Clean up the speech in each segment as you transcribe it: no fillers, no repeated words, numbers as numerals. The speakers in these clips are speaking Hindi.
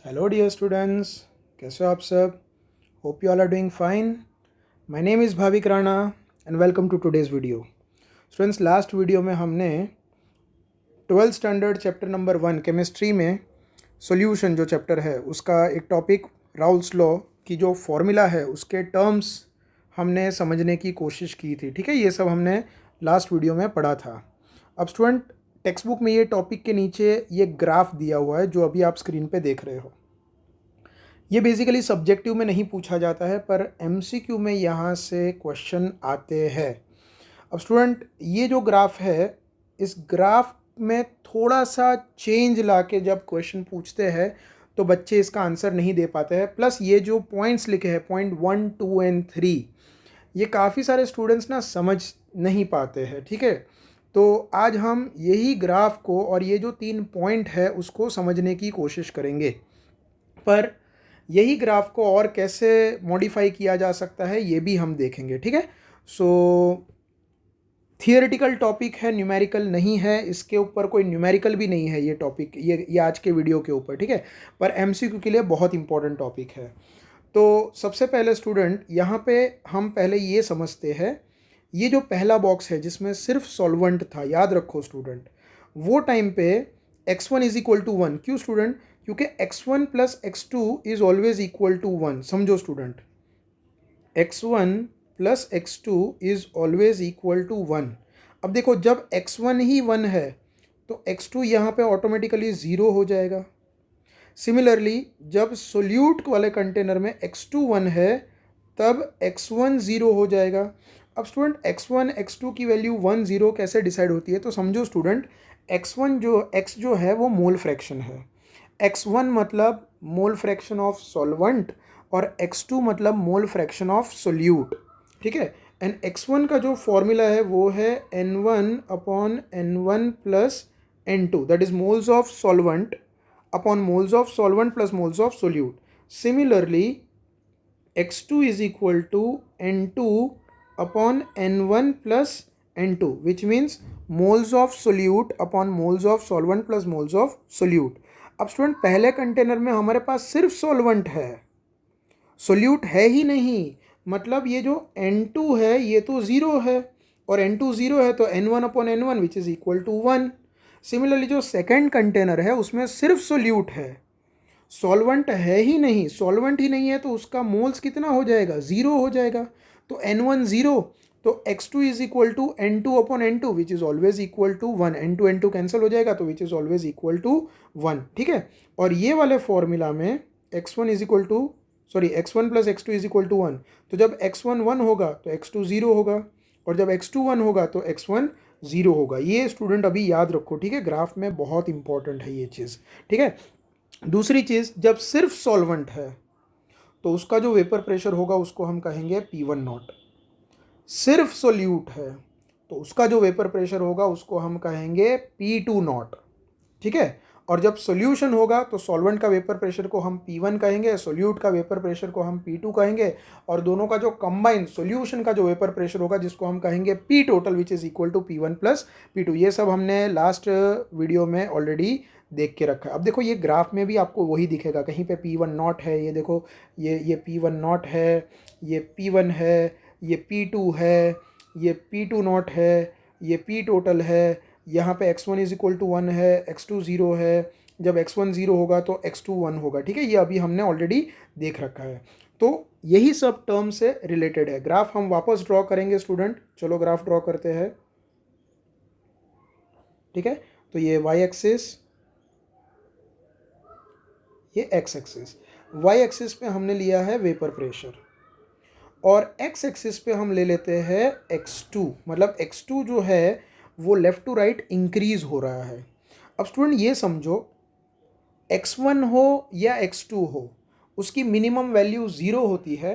हेलो डियर स्टूडेंट्स, कैसे हो आप सब? Hope you all are doing fine. My name is Bhavik Rana and welcome to today's video. Students, last video में हमने 12th standard chapter number 1 chemistry में सॉल्यूशन जो चैप्टर है उसका एक टॉपिक राउल्स लॉ की जो फॉर्मूला है उसके टर्म्स हमने समझने की कोशिश की थी. ठीक है, ये सब हमने लास्ट वीडियो में पढ़ा था. अब स्टूडेंट, टेक्स्ट बुक में ये टॉपिक के नीचे ये ग्राफ दिया हुआ है जो अभी आप स्क्रीन पे देख रहे हो. ये बेसिकली सब्जेक्टिव में नहीं पूछा जाता है पर एमसीक्यू में यहाँ से क्वेश्चन आते हैं. अब स्टूडेंट, ये जो ग्राफ है इस ग्राफ में थोड़ा सा चेंज लाके जब क्वेश्चन पूछते हैं तो बच्चे इसका आंसर नहीं दे पाते हैं. प्लस ये जो पॉइंट्स लिखे हैं पॉइंट 1, 2 एंड 3, ये काफ़ी सारे स्टूडेंट्स ना समझ नहीं पाते हैं. ठीक है, तो आज हम यही ग्राफ को और ये जो 3 पॉइंट है उसको समझने की कोशिश करेंगे. पर यही ग्राफ को और कैसे मॉडिफाई किया जा सकता है ये भी हम देखेंगे. ठीक है, सो थियोरेटिकल टॉपिक है, न्यूमेरिकल नहीं है. इसके ऊपर कोई न्यूमेरिकल भी नहीं है ये टॉपिक, ये आज के वीडियो के ऊपर. ठीक है, पर एमसीक्यू के लिए बहुत इंपॉर्टेंट टॉपिक है. तो सबसे पहले स्टूडेंट, यहाँ पे हम पहले ये समझते हैं, ये जो पहला बॉक्स है जिसमें सिर्फ सॉल्वेंट था, याद रखो स्टूडेंट, वो टाइम पे x1 इज इक्वल टू 1. क्यों स्टूडेंट? क्योंकि x1 plus x2 is always equal to 1. समझो student, x1 plus x2 is always equal to 1. अब देखो, जब x1 ही 1 है तो x2 यहाँ पे ऑटोमेटिकली 0 हो जाएगा. सिमिलरली जब सोल्यूट वाले कंटेनर में x2 1 है तब x1 0 हो जाएगा. अब स्टूडेंट, x1 x2 की वैल्यू 1 0 कैसे डिसाइड होती है? तो समझो स्टूडेंट, x1 x जो है वो मोल फ्रैक्शन है. x1 मतलब मोल फ्रैक्शन ऑफ सॉल्वेंट और x2 मतलब मोल फ्रैक्शन ऑफ सोल्यूट. ठीक है, एंड x1 का जो फॉर्मूला है वो है n1 upon n1 plus n2, that is moles of solvent upon moles of solvent plus moles of solute. Similarly x2 is equal to n2 upon n1 plus n2, which means moles of solute upon moles of solvent plus moles of solute. अब स्टूडेंट, पहले कंटेनर में हमारे पास सिर्फ सॉल्वेंट है, सोल्यूट है ही नहीं. मतलब ये जो n2 है ये तो 0 है और n2 0 है तो n1 upon n1 which is equal to 1. Similarly जो सेकेंड कंटेनर है उसमें सिर्फ सोल्यूट है, सॉल्वेंट है ही नहीं. सॉल्वेंट ही नहीं है तो उसका मोल्स कितना हो जाएगा? 0 हो जाएगा. तो n1 0, तो x2 is equal to n2 upon n2 which is always equal to 1. n2 n2 cancel हो जाएगा तो which is always equal to 1. ठीक है, और ये वाले फॉर्मूला में x1 is equal to x1 plus x2 is equal to 1. तो जब x1 1 होगा तो x2 0 होगा और जब x2 1 होगा तो x1 0 होगा. ये स्टूडेंट अभी याद रखो. ठीक है, ग्राफ में बहुत इंपॉर्टेंट है ये चीज़. ठीक है, दूसरी चीज़, जब सिर्फ सॉल्वेंट है तो उसका जो वेपर प्रेशर होगा उसको हम कहेंगे P1 नॉट. सिर्फ सोल्यूट है तो उसका जो वेपर प्रेशर होगा उसको हम कहेंगे P2 नॉट. ठीक है, और जब सॉल्यूशन होगा तो सॉल्वेंट का वेपर प्रेशर को हम P1 कहेंगे, सोल्यूट का वेपर प्रेशर को हम P2 कहेंगे, और दोनों का जो कंबाइन सॉल्यूशन का जो वेपर प्रेशर होगा जिसको हम कहेंगे P total which is equal to P1 plus P2. ये सब हमने लास्ट वीडियो में ऑलरेडी देख के रखा है. अब देखो, ये ग्राफ में भी आपको वही दिखेगा, कहीं पे P1 नॉट है, ये देखो, ये P1 नॉट है, ये P1 है, ये P2 है, ये P2 नॉट है, ये P टोटल है. यहाँ पे x1 इज इक्वल टू 1 है, x2 0 है, जब x1 0 होगा तो x2 1 होगा. ठीक है, ये अभी हमने ऑलरेडी देख रखा है. तो यही सब टर्म से रिलेटेड है. ग्राफ हम वापस ड्रॉ करेंगे स्टूडेंट. चलो ग्राफ ड्रॉ करते हैं. ठीक है, तो ये y एक्सिस, ये x एक्सिस. y एक्सिस पे हमने लिया है वेपर प्रेशर और x एक्सिस पे हम ले लेते हैं x2. मतलब x2 जो है वो लेफ़्ट टू राइट इंक्रीज हो रहा है. अब स्टूडेंट ये समझो, x1 हो या x2 हो, उसकी मिनिमम वैल्यू 0 होती है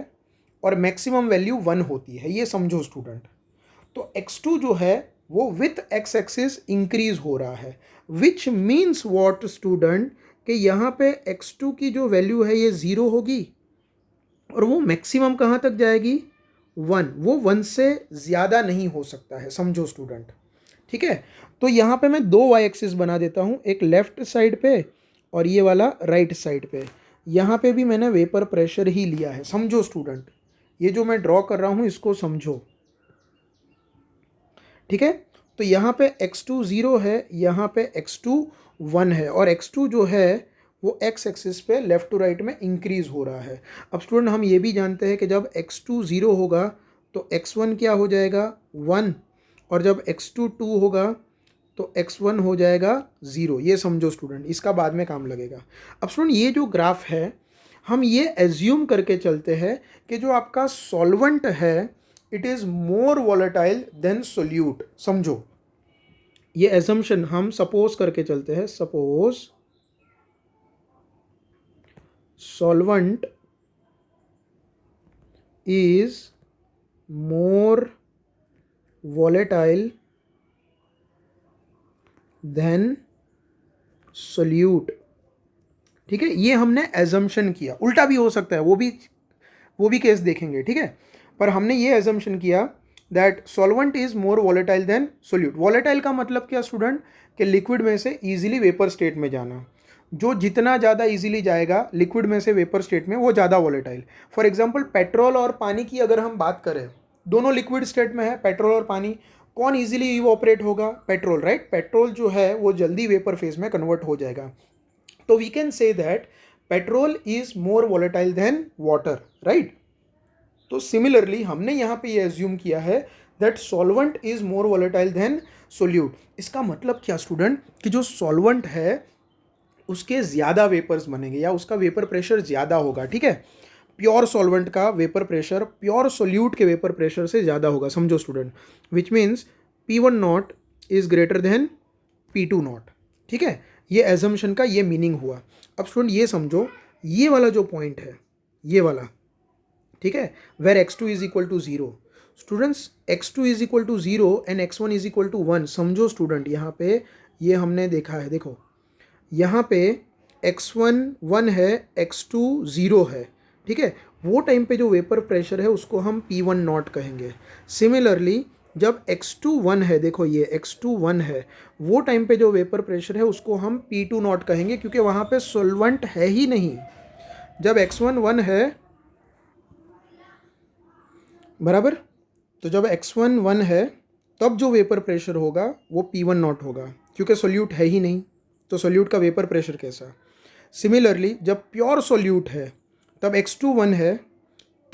और मैक्सिमम वैल्यू 1 होती है. ये समझो स्टूडेंट. तो x2 जो है वो विथ x एक्सिस इंक्रीज हो रहा है, विच मीन्स वॉट स्टूडेंट, कि यहाँ पे x2 की जो वैल्यू है ये 0 होगी और वो मैक्सिमम कहाँ तक जाएगी? 1. वो 1 से ज़्यादा नहीं हो सकता है. समझो स्टूडेंट. ठीक है, तो यहाँ पे मैं दो y एक्सिस बना देता हूँ, एक लेफ्ट साइड पे और ये वाला राइट साइड पे. यहाँ पे भी मैंने वेपर प्रेशर ही लिया है, समझो स्टूडेंट, ये जो मैं ड्रॉ कर रहा हूँ इसको समझो, ठीक है। तो यहाँ पे x2 0 है, यहाँ पे x2 1 है, और x2 जो है वो x एक्सिस पे लेफ्ट टू राइट में इंक्रीज हो रहा है। अब स्टूडेंट हम ये भी जानते हैं कि जब x2 0 होगा तो x1 क्या हो जाएगा 1, और जब x2 2 होगा तो x1 हो जाएगा 0। ये समझो स्टूडेंट, इसका बाद में काम लगेगा। अब स्टूडेंट ये जो ग्राफ है हम ये एज्यूम करके चलते हैं कि जो आपका सॉल्वेंट है it is more volatile than solute. समझो ये एजम्पशन हम सपोज करके चलते हैं, suppose solvent is more volatile than solute, ठीक है। ये हमने एजम्पशन किया, उल्टा भी हो सकता है, वो भी केस देखेंगे, ठीक है। पर हमने ये एजम्पशन किया that solvent is more volatile than solute. Volatile का मतलब क्या स्टूडेंट, कि लिक्विड में से इजीली वेपर स्टेट में जाना। जो जितना ज़्यादा इजीली जाएगा लिक्विड में से वेपर स्टेट में वो ज़्यादा वॉलेटाइल। फॉर एग्जांपल पेट्रोल और पानी की अगर हम बात करें, दोनों लिक्विड स्टेट में है पेट्रोल और पानी, कौन इजीली इवोपरेट होगा, पेट्रोल, राइट। पेट्रोल जो है वो जल्दी वेपर फेज में कन्वर्ट हो जाएगा। तो we can say that petrol is more volatile than water, right. तो सिमिलरली हमने यहाँ पे ये एज्यूम किया है that solvent is more volatile than solute. इसका मतलब क्या स्टूडेंट, कि जो सॉल्वेंट है उसके ज़्यादा वेपर्स बनेंगे या उसका वेपर प्रेशर ज़्यादा होगा, ठीक है। प्योर सॉल्वेंट का वेपर प्रेशर प्योर सोल्यूट के वेपर प्रेशर से ज़्यादा होगा, समझो student, which means P1 not is greater than P2 not, ठीक है। ये एजम्पशन का ये मीनिंग हुआ। अब स्टूडेंट ये समझो, ये वाला जो पॉइंट है ये वाला, ठीक है, where x2 is equal to 0, students x2 is equal to 0 and x1 is equal to 1। समझो स्टूडेंट यहाँ पे ये हमने देखा है, देखो यहाँ पे x1 1 है, x2 0 है, ठीक है। वो टाइम पे जो वेपर प्रेशर है उसको हम P1 नॉट कहेंगे। सिमिलरली जब x2 1 है, देखो ये x2 1 है, वो टाइम पे जो वेपर प्रेशर है उसको हम P2 नॉट कहेंगे, क्योंकि वहाँ पे सॉल्वेंट है ही नहीं। जब x1 1 है बराबर, तो जब x1 1 है तब जो वेपर प्रेशर होगा वो P1 नॉट होगा, क्योंकि सोल्यूट है ही नहीं, तो सोल्यूट का वेपर प्रेशर कैसा। सिमिलरली जब प्योर सोल्यूट है तब x2 1 है,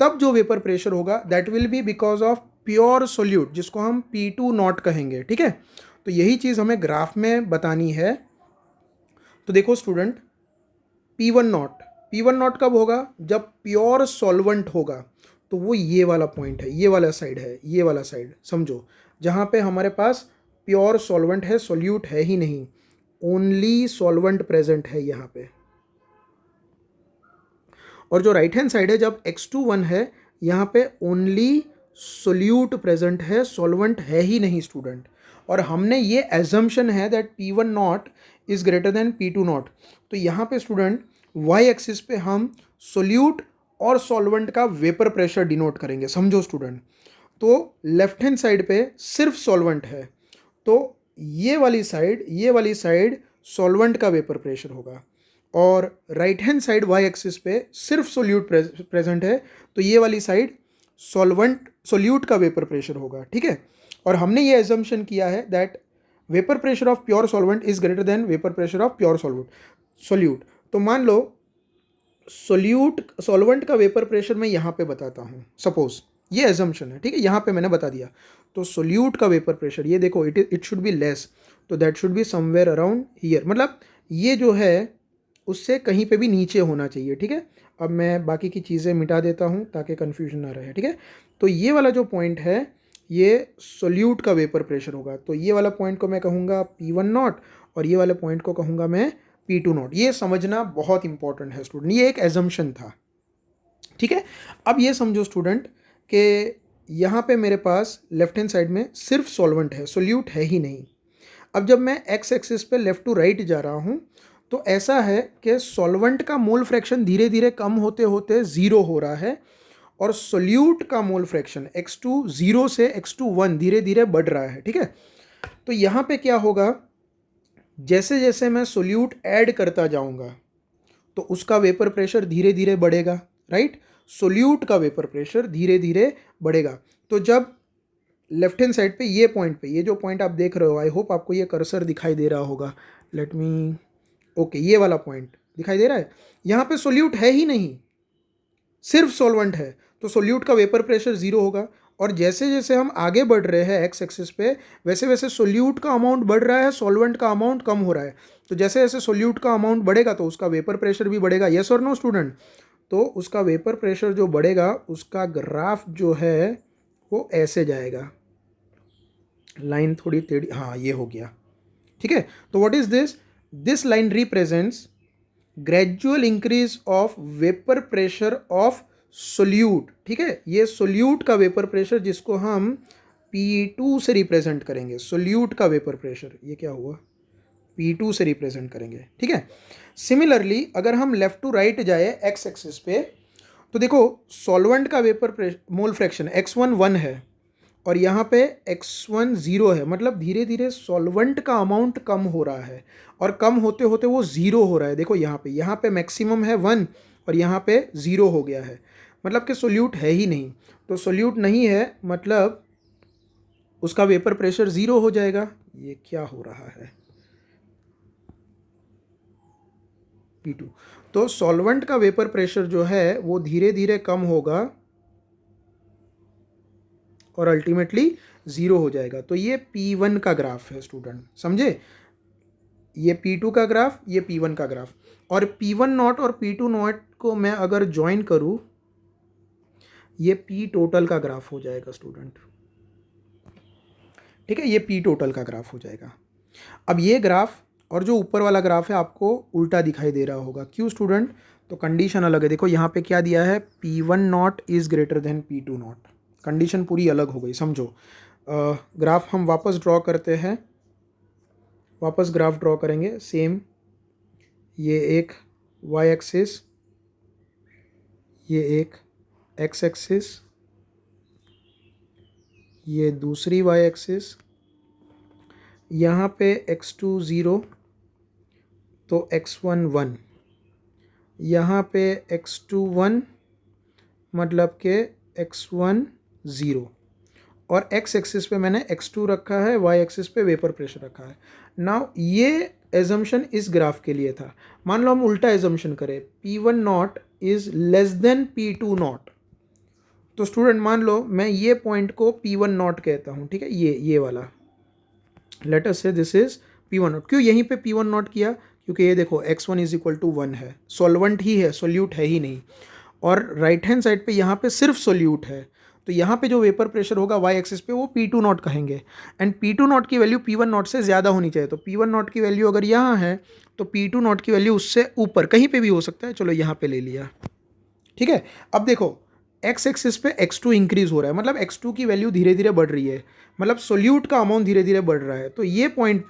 तब जो वेपर प्रेशर होगा that will be because of pure solute, जिसको हम P2 नॉट कहेंगे, ठीक है। तो यही चीज़ हमें ग्राफ में बतानी है। तो देखो स्टूडेंट, P1 नॉट कब होगा, जब प्योर सॉल्वेंट होगा, तो वो ये वाला पॉइंट है, ये वाला साइड है, ये वाला साइड समझो, जहाँ पे हमारे पास प्योर सॉल्वेंट है, सोल्यूट है ही नहीं, ओनली सॉल्वेंट प्रेजेंट है यहाँ पे। और जो राइट हैंड साइड है, जब x2 1 है, यहाँ पे ओनली सोल्यूट प्रेजेंट है, सॉल्वेंट है ही नहीं स्टूडेंट। और हमने ये एजम्पशन है that P1 naught is greater than P2 not. तो यहाँ पे स्टूडेंट y एक्सिस पे हम सोल्यूट और सॉल्वेंट का वेपर प्रेशर डिनोट करेंगे, समझो स्टूडेंट। तो लेफ्ट हैंड साइड पे सिर्फ सॉल्वेंट है, तो ये वाली साइड सॉल्वेंट का वेपर प्रेशर होगा, और right hand side y axis पे सिर्फ सोल्यूट प्रेजेंट है, तो ये वाली साइड सोल्यूट का वेपर प्रेशर होगा, ठीक है। और हमने ये एजम्पशन किया है that vapour pressure of pure solvent is greater then vapour pressure of pure solute. तो मान लो सॉल्वेंट का वेपर प्रेशर मैं यहाँ पे बताता हूँ, सपोज ये एजम्पशन है, ठीक है, यहाँ पे मैंने बता दिया। तो सोल्यूट का वेपर प्रेशर ये देखो, इट शुड बी लेस, तो that should be somewhere around here, मतलब ये जो है उससे कहीं पे भी नीचे होना चाहिए, ठीक है। अब मैं बाकी की चीज़ें मिटा देता हूँ ताकि कन्फ्यूजन ना रहे, ठीक है। तो ये वाला जो पॉइंट है ये सोल्यूट का वेपर प्रेशर होगा, तो ये वाला पॉइंट को मैं कहूँगा P1 नॉट और ये वाले पॉइंट को कहूँगा मैं P2 नॉट। ये समझना बहुत इंपॉर्टेंट है स्टूडेंट, ये एक एजम्पशन था, ठीक है। अब ये समझो स्टूडेंट कि यहाँ पे मेरे पास लेफ्ट हैंड साइड में सिर्फ सॉल्वेंट है, सोल्यूट है ही नहीं। अब जब मैं एक्स एक्सिस पे लेफ्ट टू राइट जा रहा हूँ तो ऐसा है कि सॉल्वेंट का मोल फ्रैक्शन धीरे धीरे कम होते होते 0 हो रहा है, और सोल्यूट का मोल फ्रैक्शन x2 0 से x2 1 धीरे धीरे बढ़ रहा है, ठीक है। तो यहाँ पे क्या होगा, जैसे जैसे मैं सोल्यूट ऐड करता जाऊँगा तो उसका वेपर प्रेशर धीरे धीरे बढ़ेगा, राइट। सोल्यूट का वेपर प्रेशर धीरे धीरे बढ़ेगा। तो जब लेफ्ट हैंड साइड पे ये पॉइंट पे, ये जो पॉइंट आप देख रहे हो, आई होप आपको ये कर्सर दिखाई दे रहा होगा, लेट मी, ओके, ये वाला पॉइंट दिखाई दे रहा है। यहाँ पे सोल्यूट है ही नहीं, सिर्फ सॉल्वेंट है, तो सोल्यूट का वेपर प्रेशर जीरो होगा। और जैसे जैसे हम आगे बढ़ रहे हैं एक्स एक्सिस पे, वैसे वैसे सोल्यूट का अमाउंट बढ़ रहा है, सॉल्वेंट का अमाउंट कम हो रहा है। तो जैसे जैसे सोल्यूट का अमाउंट बढ़ेगा तो उसका वेपर प्रेशर भी बढ़ेगा, यस और नो स्टूडेंट। तो उसका वेपर प्रेशर जो बढ़ेगा उसका ग्राफ जो है वो ऐसे जाएगा, लाइन थोड़ी टेढ़ी, हाँ ये हो गया, ठीक है। तो what is this line represents gradual increase of vapour pressure of solute, ठीक है। ये सोल्यूट का वेपर प्रेशर जिसको हम P2 से रिप्रेजेंट करेंगे, सोल्यूट का वेपर प्रेशर, ये क्या हुआ, P2 से रिप्रेजेंट करेंगे, ठीक है। सिमिलरली अगर हम लेफ्ट टू राइट जाए एक्स एक्सिस पे, तो देखो सॉल्वेंट का वेपर प्रेशर मोल फ्रैक्शन x1 1 है और यहाँ पे x1 0 है, मतलब धीरे धीरे सॉल्वेंट का अमाउंट कम हो रहा है और कम होते होते वो ज़ीरो हो रहा है। देखो यहाँ पे मैक्सिमम है 1 और यहाँ पे 0 हो गया है, मतलब कि सोल्यूट है ही नहीं। तो सोल्यूट नहीं है मतलब उसका वेपर प्रेशर ज़ीरो हो जाएगा। ये क्या हो रहा है, P2। तो सॉल्वेंट का वेपर प्रेशर जो है वो धीरे धीरे कम होगा और अल्टीमेटली ज़ीरो हो जाएगा। तो ये P1 का ग्राफ है स्टूडेंट, समझे। ये P2 का ग्राफ, ये P1 का ग्राफ, और P1 नॉट और P2 नॉट को मैं अगर ज्वाइन करूँ, ये P टोटल का ग्राफ हो जाएगा स्टूडेंट, ठीक है। ये P टोटल का ग्राफ हो जाएगा। अब ये ग्राफ और जो ऊपर वाला ग्राफ है आपको उल्टा दिखाई दे रहा होगा, क्यों स्टूडेंट, तो कंडीशन अलग है। देखो यहाँ पे क्या दिया है, P1 not is greater than P2 not, condition पूरी अलग हो गई, समझो। ग्राफ हम वापस ड्रॉ करते हैं, वापस ग्राफ ड्रॉ करेंगे सेम, ये एक y एक्सिस, ये एक x एक्सिस, ये दूसरी y एक्सिस, यहाँ पे x2 0 तो x1 1, यहाँ पे x2 1 मतलब के x1 0, और x एक्सिस पे मैंने x2 रखा है, y एक्सिस पे वेपर प्रेशर रखा है। नाउ ये एजम्पशन इस ग्राफ के लिए था। मान लो हम उल्टा एजम्पशन करें, P1 naught is less than P2 not, तो स्टूडेंट मान लो मैं ये पॉइंट को P1 नॉट कहता हूँ, ठीक है, ये वाला, लेट अस से दिस इज P1 नॉट। क्यों यहीं पे P1 नॉट किया, क्योंकि ये देखो x1 इज इक्वल टू 1 है, सॉल्वेंट ही है, सोल्यूट है ही नहीं, और राइट हैंड साइड पे यहाँ पे सिर्फ सोल्यूट है। तो यहाँ पे जो वेपर प्रेशर होगा y एक्सिस पे वो P2 नॉट कहेंगे, एंड P2 नॉट की वैल्यू P1 नॉट से ज़्यादा होनी चाहिए। तो P1 नॉट की वैल्यू अगर यहाँ है तो P2 नॉट की वैल्यू उससे ऊपर कहीं पे भी हो सकता है, चलो यहाँ पे ले लिया, ठीक है। अब देखो x एक्सिस पे x2 इंक्रीज हो रहा है, मतलब x2 की वैल्यू धीरे धीरे बढ़ रही है, मतलब सोल्यूट का अमाउंट धीरे धीरे बढ़ रहा है। तो ये पॉइंट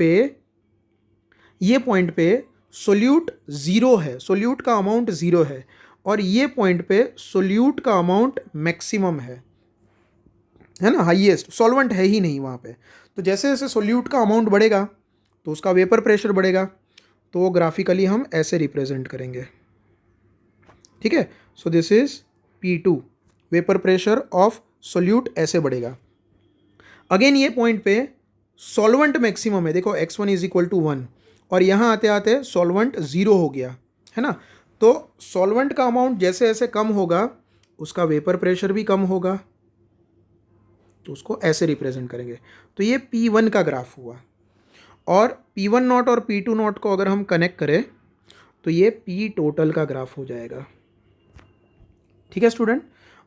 पे सोल्यूट ज़ीरो है, सोल्यूट का अमाउंट ज़ीरो है, और ये पॉइंट पे सोल्यूट का अमाउंट मैक्सिमम है ना, हाईएस्ट, सॉल्वेंट है ही नहीं वहाँ पे। तो जैसे जैसे सोल्यूट का अमाउंट बढ़ेगा तो उसका वेपर प्रेशर बढ़ेगा, तो वो ग्राफिकली हम ऐसे रिप्रेजेंट करेंगे, ठीक है। So this is P2, vapour pressure of solute ऐसे बढ़ेगा। अगेन ये पॉइंट पे सॉल्वेंट मैक्सिमम है, देखो x1 इज इक्वल टू 1, और यहाँ आते आते सॉल्वेंट ज़ीरो हो गया है ना। तो सॉल्वेंट का अमाउंट जैसे जैसे कम होगा उसका वेपर प्रेशर भी कम होगा, तो उसको ऐसे रिप्रेजेंट करेंगे। तो ये P1 का ग्राफ हुआ, और P1 नॉट और P2 नॉट को अगर हम कनेक्ट करें तो ये P टोटल का ग्राफ हो जाएगा, ठीक है स्टूडेंट।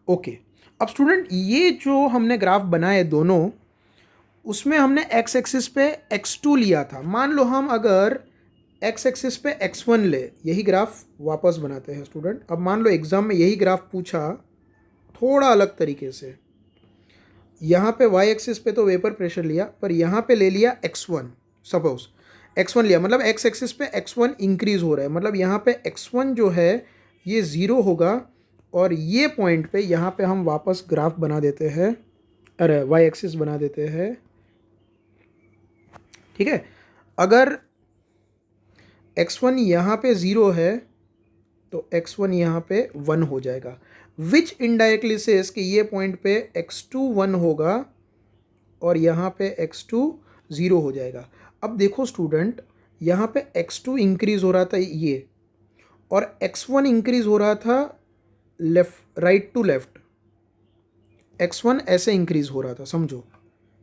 ओके, अब स्टूडेंट ये जो हमने ग्राफ बनाए दोनों, उसमें हमने x एक्सिस पे x2 लिया था। मान लो हम अगर x एक्सिस पे x1 ले, यही ग्राफ वापस बनाते हैं स्टूडेंट। अब मान लो एग्जाम में यही ग्राफ पूछा थोड़ा अलग तरीके से, यहाँ पे y एक्सिस पे तो वेपर प्रेशर लिया, पर यहाँ पे ले लिया x1, सपोज x1 लिया, मतलब x एक्सिस पे x1 इंक्रीज हो रहा है, मतलब यहाँ पे x1 जो है ये ज़ीरो होगा, और ये पॉइंट पे यहाँ पे हम वापस ग्राफ बना देते हैं, अरे y एक्सिस बना देते हैं, ठीक है। अगर x1 यहाँ पे ज़ीरो है तो x1 यहाँ पे 1 हो जाएगा, विच इनडायरेक्टली सेज कि ये पॉइंट पे x2 1 होगा और यहाँ पे x2 0 हो जाएगा। अब देखो स्टूडेंट, यहाँ पे x2 इंक्रीज हो रहा था ये, और x1 इंक्रीज हो रहा था left, right to left. x1 ऐसे इंक्रीज हो रहा था, समझो,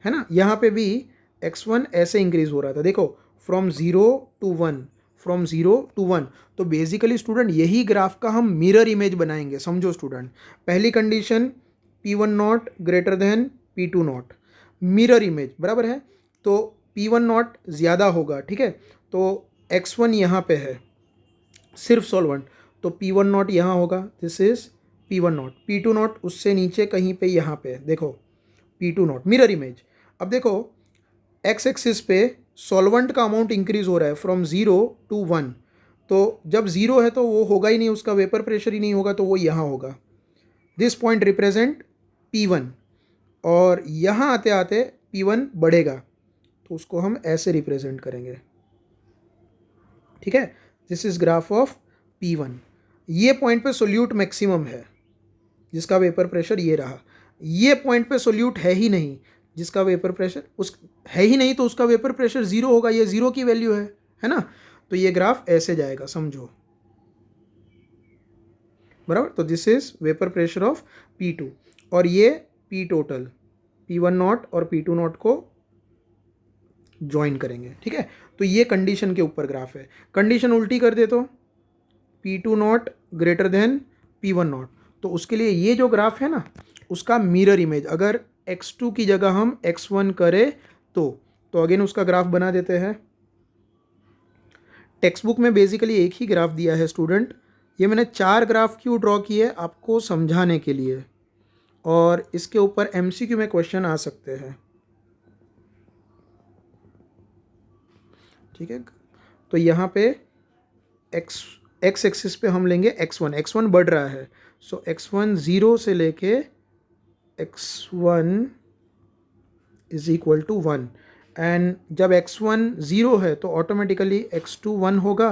है ना। यहाँ पे भी x1 ऐसे इंक्रीज हो रहा था, देखो, फ्रॉम 0 to 1, फ्रॉम 0 to 1। तो बेसिकली स्टूडेंट यही ग्राफ का हम मिरर इमेज बनाएंगे, समझो स्टूडेंट। पहली condition P1 not greater than P2 not, mirror image बराबर है, तो P1 नॉट ज़्यादा होगा, ठीक है। तो x1 यहाँ पे है सिर्फ सॉल्वेंट, तो P1 नॉट यहाँ होगा, this is P1 not. P2 not उससे नीचे कहीं पे यहाँ पे, देखो P2 नॉट, मिरर इमेज। अब देखो एक्स एक्सिस पे सॉल्वेंट का अमाउंट इंक्रीज हो रहा है फ्रॉम 0 to 1, तो जब 0 है तो वो होगा ही नहीं, उसका वेपर प्रेशर ही नहीं होगा, तो वो यहाँ होगा। दिस पॉइंट रिप्रेजेंट P1, और यहाँ आते आते P1 बढ़ेगा, तो उसको हम ऐसे रिप्रेजेंट करेंगे, ठीक है। This is graph of P1। ये पॉइंट पे सोल्यूट मैक्सिमम है जिसका वेपर प्रेशर ये रहा, ये पॉइंट पे सोल्यूट है ही नहीं जिसका वेपर प्रेशर उस है ही नहीं, तो उसका वेपर प्रेशर 0 होगा, ये 0 की वैल्यू है ना। तो ये ग्राफ ऐसे जाएगा, समझो, बराबर। तो this is vapour pressure of P2, और ये P टोटल, P1 नॉट और P2 नॉट को ज्वाइन करेंगे, ठीक है। तो ये कंडीशन के ऊपर ग्राफ है। कंडीशन उल्टी कर दे तो P2 not greater than P1 not, तो उसके लिए ये जो ग्राफ है ना, उसका मिरर इमेज, अगर x2 की जगह हम x1 करें तो अगेन उसका ग्राफ बना देते हैं। टेक्स्ट बुक में बेसिकली एक ही ग्राफ दिया है स्टूडेंट, ये मैंने 4 ग्राफ क्यों ड्रॉ किए आपको समझाने के लिए, और इसके ऊपर MCQ में क्वेश्चन आ सकते हैं, ठीक है। तो यहाँ पे एक्स एक्सिस पे हम लेंगे x1 बढ़ रहा है, सो x1 0 से लेके x1 is equal to 1, and जब x1 0 है तो ऑटोमेटिकली x2 1 होगा,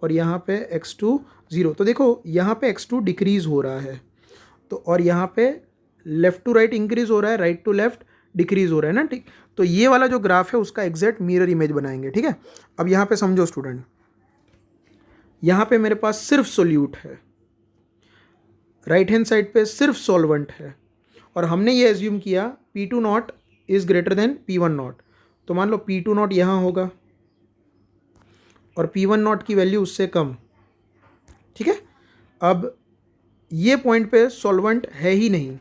और यहाँ पे x2 0। तो देखो यहाँ पे x2 डिक्रीज हो रहा है, तो और यहाँ पे लेफ़्ट टू राइट इंक्रीज हो रहा है, राइट टू लेफ्ट डिक्रीज हो रहा है ना, ठीक। तो ये वाला जो ग्राफ है उसका एग्जैक्ट मिरर इमेज बनाएंगे, ठीक है। अब यहाँ पे समझो स्टूडेंट, यहाँ पे मेरे पास सिर्फ सोल्यूट है, राइट हैंड साइड पे सिर्फ सॉल्वेंट है, और हमने ये एज्यूम किया P2 naught is greater than P1 not, तो मान लो P2 नॉट यहाँ होगा और P1 नॉट की वैल्यू उससे कम, ठीक है। अब ये पॉइंट पे सॉल्वेंट है ही नहीं,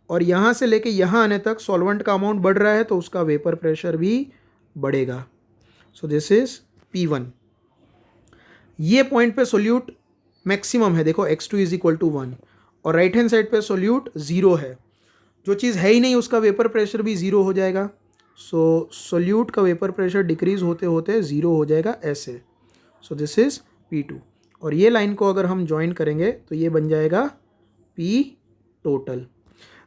और यहाँ से लेके यहाँ आने तक सॉल्वेंट का अमाउंट बढ़ रहा है, तो उसका वेपर प्रेशर भी बढ़ेगा। So this is P1। ये पॉइंट पे सोल्यूट मैक्सिमम है, देखो x2 इज इक्वल टू 1, और राइट हैंड साइड पे सोल्यूट 0 है, जो चीज़ है ही नहीं उसका वेपर प्रेशर भी 0 हो जाएगा। सो सोल्यूट का वेपर प्रेशर डिक्रीज होते होते 0 हो जाएगा ऐसे। सो दिस इज P2, और ये लाइन को अगर हम ज्वाइन करेंगे तो ये बन जाएगा P टोटल।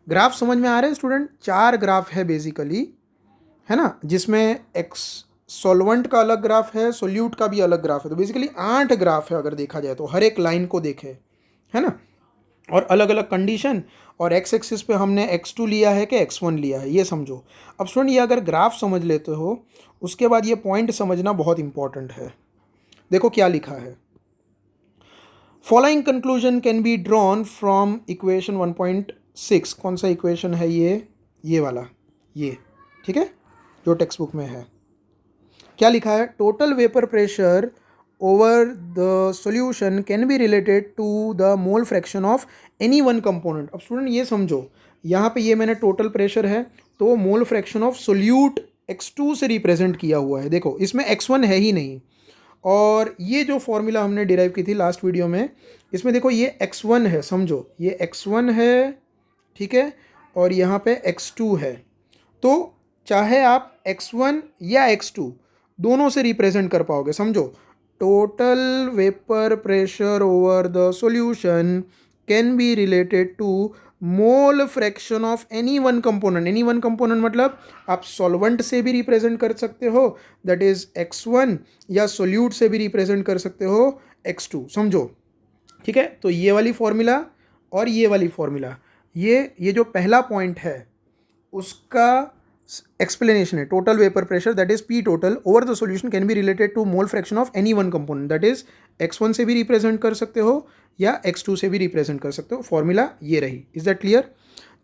ग्राफ समझ में आ रहे हैं स्टूडेंट? 4 ग्राफ है बेसिकली, है ना, जिसमें एक्स सॉल्वेंट का अलग ग्राफ है, सोल्यूट का भी अलग ग्राफ है, तो बेसिकली 8 ग्राफ है अगर देखा जाए तो, हर एक लाइन को देखे, है ना, और अलग अलग कंडीशन, और एक्स एक्सिस पे हमने x2 लिया है कि x1 लिया है, ये समझो। अब स्टूडेंट ये अगर ग्राफ समझ लेते हो, उसके बाद ये पॉइंट समझना बहुत इंपॉर्टेंट है। देखो क्या लिखा है, following conclusion can be drawn from equation 1.6। कौन सा इक्वेशन है ये वाला, ये, ठीक है, जो टेक्स्ट बुक में है। क्या लिखा है, total vapour pressure over the solution can be related to the mole fraction of any one component. अब स्टूडेंट ये समझो, यहाँ पे ये मैंने टोटल प्रेशर है, तो मोल फ्रैक्शन ऑफ सोल्यूट x2 से रिप्रेजेंट किया हुआ है, देखो इसमें x1 है ही नहीं, और ये जो फॉर्मूला हमने डिराइव की थी लास्ट वीडियो में, इसमें देखो ये x1 है, समझो ये x1 है, ठीक है, और यहाँ पे x2 है, तो चाहे आप x1 या x2 दोनों से रिप्रेजेंट कर पाओगे, समझो। Total vapour pressure over the solution can be related to mole fraction of any one component. Any one component मतलब आप सॉल्वेंट से भी रिप्रेजेंट कर सकते हो, दैट इज x1, या सोल्यूट से भी रिप्रेजेंट कर सकते हो x2, समझो। ठीक है, तो ये वाली फॉर्मूला और ये वाली फॉर्मूला, ये जो पहला पॉइंट है उसका एक्सप्लेनेशन है। Total vapour pressure that is P total over the solution can be related to mole fraction of any one component, that is x1 से भी रिप्रेजेंट कर सकते हो या x2 से भी रिप्रेजेंट कर सकते हो। फॉर्मूला ये रही। Is that clear?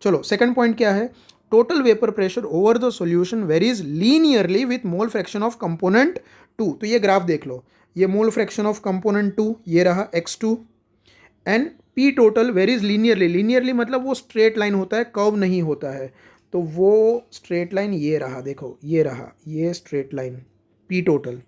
चलो सेकंड पॉइंट क्या है? Total vapour pressure over the solution varies linearly with mole fraction of component 2। तो ये ग्राफ देख लो, ये मोल फ्रैक्शन ऑफ कंपोनेंट 2 ये रहा x2, and P total varies linearly. Linearly मतलब वो स्ट्रेट लाइन होता है, कर्व नहीं होता है। तो वो स्ट्रेट लाइन ये रहा, देखो ये रहा, ये straight line P total.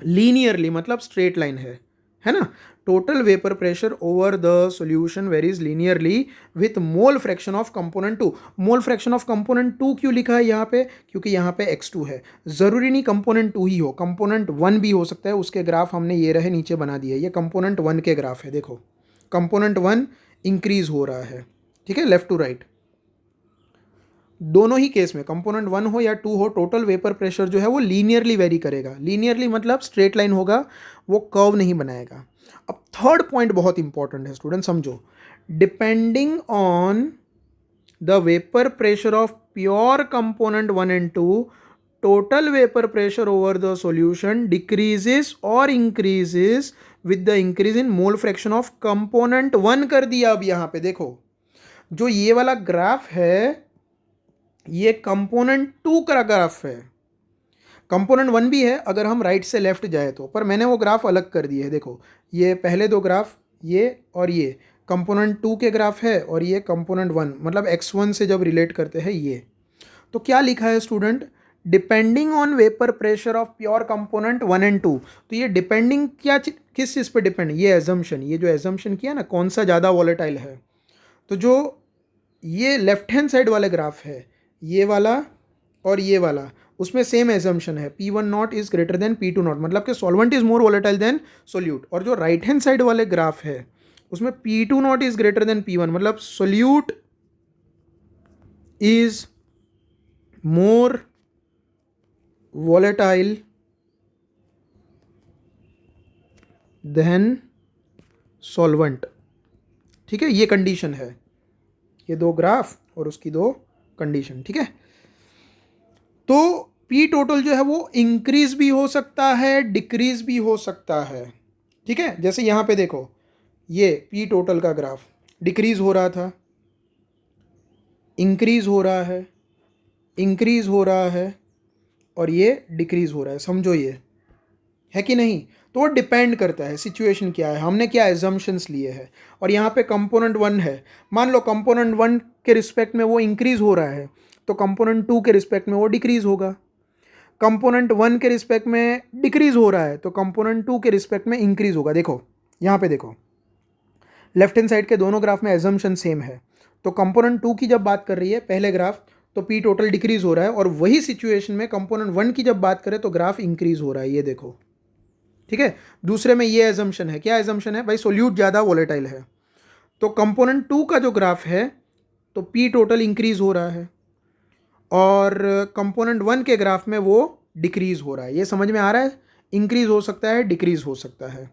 Linearly मतलब स्ट्रेट लाइन है ना? Total vapour pressure over the solution varies linearly with mole fraction of component 2। Mole fraction of component 2 क्यों लिखा है यहाँ पे? क्योंकि यहाँ पे x2 है। ज़रूरी नहीं कंपोनेंट 2 ही हो, कंपोनेंट 1 भी हो सकता है। उसके ग्राफ हमने ये रहे नीचे बना दिए, ये कंपोनेंट 1 के ग्राफ है। देखो कंपोनेंट 1 इंक्रीज हो रहा है, ठीक है, लेफ्ट टू राइट। दोनों ही केस में कंपोनेंट 1 हो या 2 हो, टोटल वेपर प्रेशर जो है वो लीनियरली वेरी करेगा। लीनियरली मतलब स्ट्रेट लाइन होगा, वो कर्व नहीं बनाएगा। अब थर्ड पॉइंट बहुत इंपॉर्टेंट है स्टूडेंट, समझो। Depending on the vapour pressure of pure component 1 and 2, total vapour pressure over the solution decreases और increases with the increase in mole fraction of component 1 कर दिया। अब यहाँ पे देखो, जो ये वाला ग्राफ है ये कंपोनेंट 2 का ग्राफ है। कंपोनेंट 1 भी है अगर हम राइट से लेफ्ट जाए तो, पर मैंने वो ग्राफ अलग कर दिए है। देखो ये पहले दो ग्राफ, ये और ये कंपोनेंट 2 के ग्राफ है, और ये कंपोनेंट 1 मतलब x1 से जब रिलेट करते हैं ये। तो क्या लिखा है student? Depending on vapour pressure of pure component 1 and 2। तो ये डिपेंडिंग किस चीज़ पे डिपेंड? ये एजम्पशन, ये जो एजम्पशन किया ना, कौन सा ज़्यादा वॉलेटाइल है। तो जो ये लेफ्ट हैंड साइड वाले ग्राफ है, ये वाला और ये वाला, उसमें सेम एजम्पशन है, P1 naught is greater than P2 naught, मतलब कि solvent is more volatile than solute. और जो राइट हैंड साइड वाले ग्राफ है उसमें P2 naught is greater than P1, मतलब solute is more volatile than solvent. ठीक है, ये कंडीशन है, ये दो ग्राफ और उसकी दो कंडीशन। ठीक है, तो पी टोटल जो है वो इंक्रीज भी हो सकता है, डिक्रीज भी हो सकता है। ठीक है, जैसे यहाँ पे देखो, ये पी टोटल का ग्राफ डिक्रीज हो रहा था, इंक्रीज हो रहा है, इंक्रीज हो रहा है, और ये डिक्रीज हो रहा है। समझो ये है कि नहीं? तो वो डिपेंड करता है सिचुएशन क्या है, हमने क्या एजम्पशंस लिए हैं। और यहाँ पे कंपोनेंट 1 है, मान लो कंपोनेंट 1 के रिस्पेक्ट में वो इंक्रीज हो रहा है, तो कंपोनेंट 2 के रिस्पेक्ट में वो डिक्रीज होगा। कंपोनेंट 1 के रिस्पेक्ट में डिक्रीज हो रहा है तो कंपोनेंट 2 के रिस्पेक्ट में इंक्रीज होगा। देखो यहाँ पे देखो, लेफ्ट हैंड साइड के दोनों ग्राफ में एजम्पशन सेम है। तो कंपोनेंट 2 की जब बात कर रही है पहले ग्राफ, तो पी टोटल डिक्रीज हो रहा है, और वही सिचुएशन में कंपोनेंट 1 की जब बात करें तो ग्राफ इंक्रीज हो रहा है, ये देखो। ठीक है, दूसरे में ये एजम्पशन है, क्या एजम्पशन है भाई? सोल्यूट ज़्यादा वोलेटाइल है। तो कंपोनेंट 2 का जो ग्राफ है तो पी टोटल इंक्रीज हो रहा है, और कंपोनेंट 1 के ग्राफ में वो डिक्रीज हो रहा है। ये समझ में आ रहा है? इंक्रीज हो सकता है, डिक्रीज हो सकता है,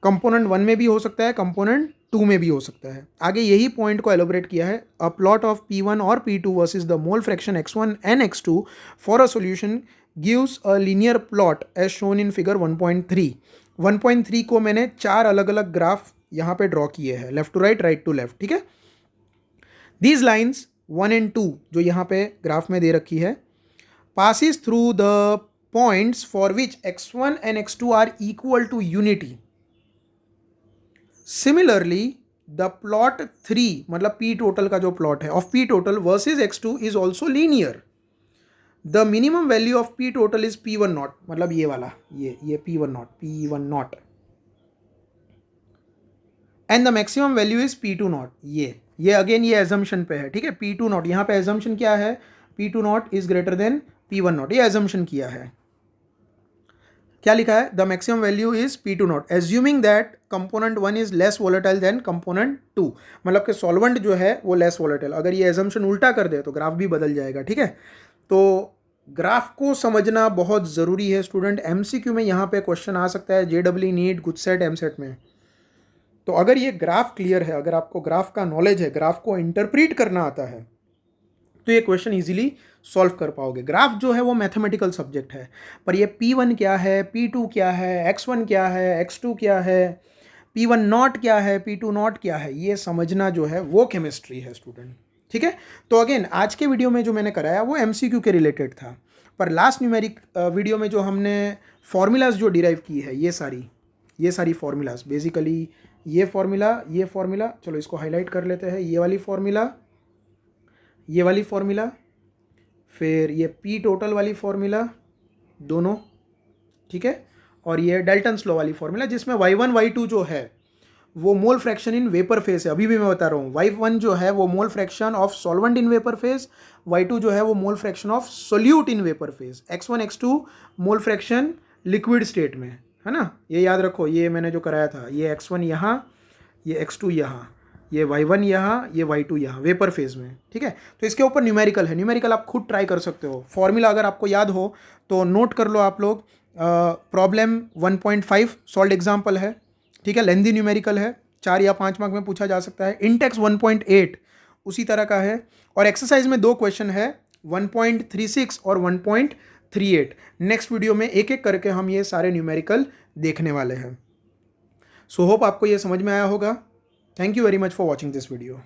कंपोनेंट 1 में भी हो सकता है, कंपोनेंट 2 में भी हो सकता है। आगे यही पॉइंट को एलोबरेट किया है। अ प्लॉट ऑफ P1 और P2 versus the mole fraction x1 and x2 for a solution gives a linear plot as shown in figure 1.3। 1.3 को मैंने 4 अलग अलग ग्राफ यहाँ पे ड्रॉ किए हैं, left to right, right to left. ठीक है, दीज लाइन्स 1 एंड 2 जो यहाँ पे ग्राफ में दे रखी है, passes through the points for which x1 and x2 are equal to unity. Similarly, the plot 3 मतलब p total का जो plot है of p total versus x2 is also linear. The minimum value of p total is p1 naught, मतलब ये वाला, ये p1 naught, p1 naught, and the maximum value is p2 naught. ये अगेन ये एजम्पशन पे है। ठीक है, p2 naught, यहाँ पे एजम्पशन क्या है? p2 naught is greater than p1 naught, ये एजम्पशन किया है। क्या लिखा है? The maximum value is P2 naught assuming that component 1 is less volatile than component 2, मतलब कि सॉल्वेंट जो है वो लेस वॉलेटाइल। अगर ये एजम्पशन उल्टा कर दे तो ग्राफ भी बदल जाएगा। ठीक है, तो ग्राफ को समझना बहुत ज़रूरी है स्टूडेंट। MCQ में यहाँ पे क्वेश्चन आ सकता है, JEE नीट, गुजसेट, एमसेट में। तो अगर ये ग्राफ क्लियर है, अगर आपको ग्राफ का नॉलेज है, ग्राफ को इंटरप्रीट करना आता है, तो ये क्वेश्चन इजीली सॉल्व कर पाओगे। ग्राफ जो है वो मैथमेटिकल सब्जेक्ट है, पर ये P1 क्या है, P2 क्या है, X1 क्या है, X2 क्या है, P1 नॉट क्या है, P2 नॉट क्या है, ये समझना जो है वो केमिस्ट्री है स्टूडेंट। ठीक है, तो अगेन आज के वीडियो में जो मैंने कराया वो MCQ के रिलेटेड था, पर लास्ट न्यूमेरिक वीडियो में जो हमने फॉर्मूलाज जो डिराइव की है, ये सारी फॉर्मूलाज बेसिकली ये फॉर्मूला, चलो इसको हाईलाइट कर लेते हैं, ये वाली फॉर्मूला, फिर ये P टोटल वाली फॉर्मूला दोनों, ठीक है, और ये डाल्टन्स लॉ वाली फॉर्मूला जिसमें y1 y2 जो है वो mole fraction in vapour phase है। अभी भी मैं बता रहा हूँ, y1 जो है वो मोल fraction of solvent in vapour phase, y2 जो है वो मोल fraction of solute in vapour phase, x1 x2 mole fraction liquid state में, है ना। ये याद रखो, ये मैंने जो कराया था, ये x1 यहाँ, ये x2 यहाँ, ये y1 यहाँ, ये y2 यहाँ वेपर फेज में। ठीक है, तो इसके ऊपर न्यूमेरिकल है, न्यूमेरिकल आप खुद ट्राई कर सकते हो। फॉर्मूला अगर आपको याद हो तो नोट कर लो आप लोग। प्रॉब्लम 1.5 सॉल्व एग्जाम्पल है, ठीक है, लेंदी न्यूमेरिकल है, 4 या 5 मार्क में पूछा जा सकता है। इंटेक्स 1.8 उसी तरह का है, और एक्सरसाइज में 2 क्वेश्चन है, 1.36 और 1.38। नेक्स्ट वीडियो में एक एक करके हम ये सारे न्यूमेरिकल देखने वाले हैं। सो होप आपको ये समझ में आया होगा। Thank you very much for watching this video.